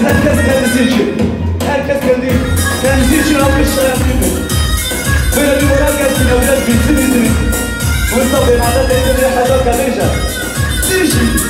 herkes kendisi için. Herkes kendisi için alkışlar yapıyor. Böyle bir moral gelsin ya, biraz bilsin yüzünü. Mustafa Bey, Mada teyze bir hayal kalınca. Dişi.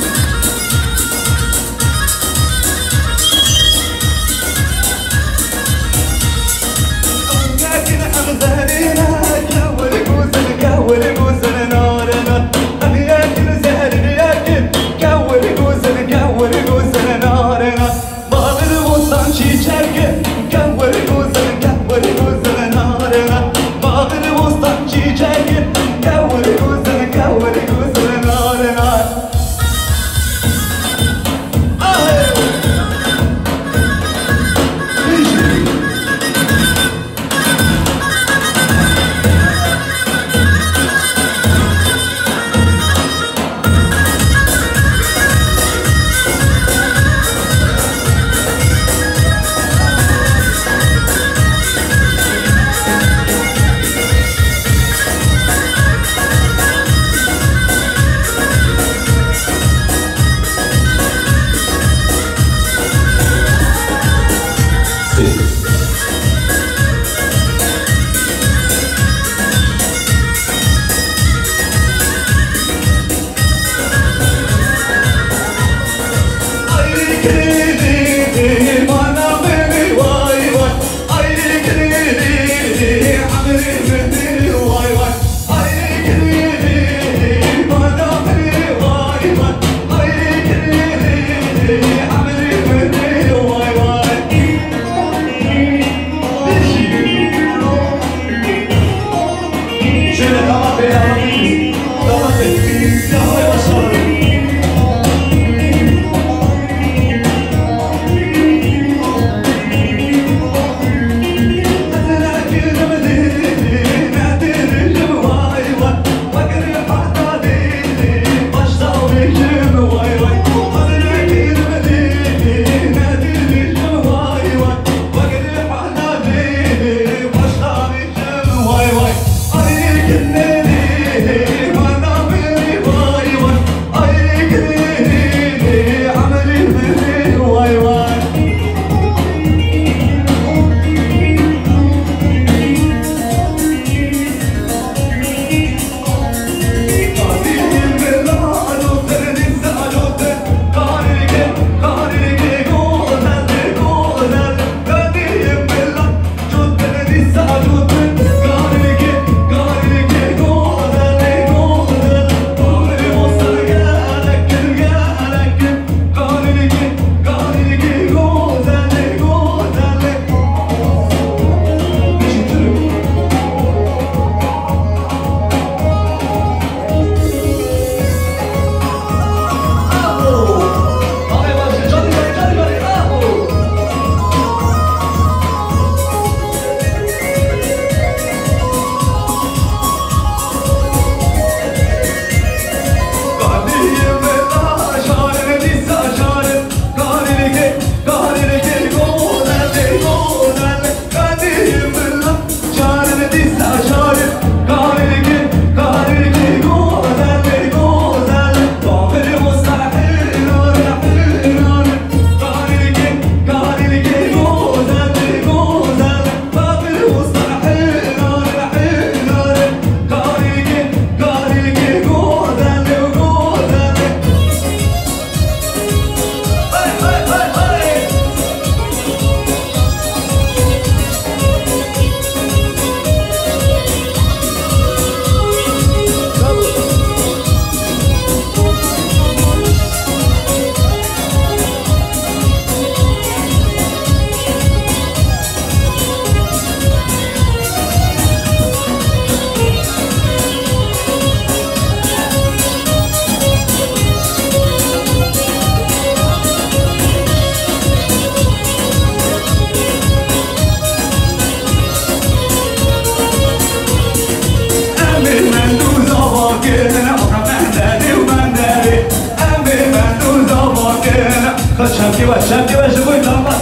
Şevki ve Şevki damat.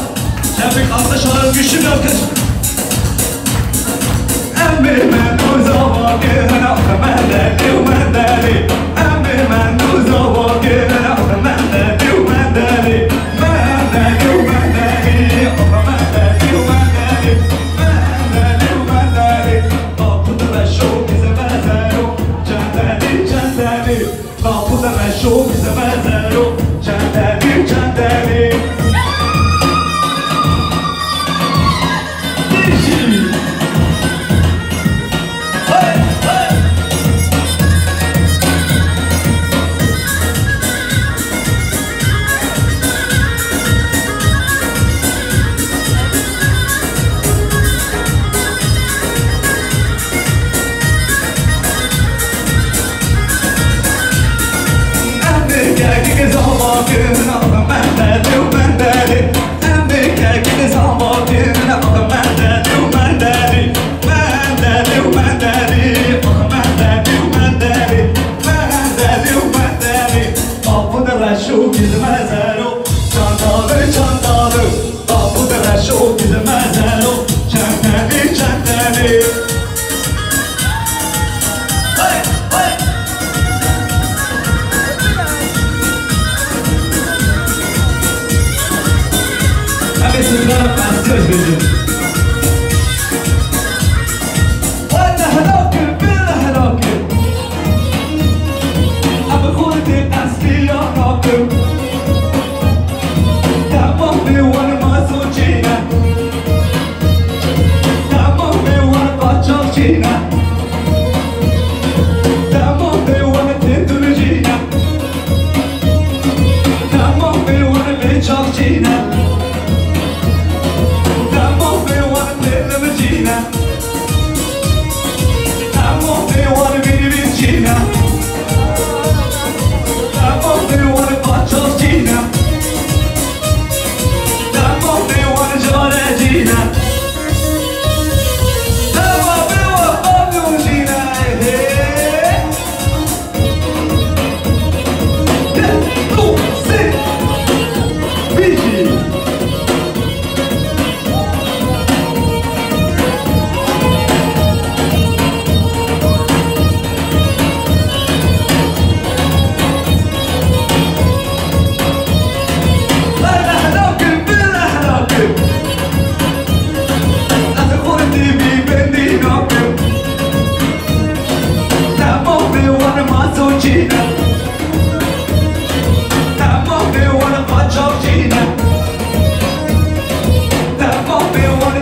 Şevki alkışlar güçlü bir alkış. Emmi men uzava gene mendeli mendeli. Emmi men uzava gene mendeli mendeli. Mendeli mendeli. شوق زمزارو چندانی چندانی شوق المزارو چندانه چندانه بابو در شوق المزارو چندانه چندانه همه سلطان قصیاش بجون وانا هلاكر بلا هلاكر ابو خودتي قصدي يا راكر تمامي وانا ما سوچينا تمامي وانا قاچاقچينا تمامي وانا تدرجينا تمامي وانا بيچاقچينا تمامي وانا تدرجينا تمامي وانا بيچينا تمامي وانا قاچاقچينا تمامي وانا جارجينا تمامي وانا قاچاقچينا Tamo me wanna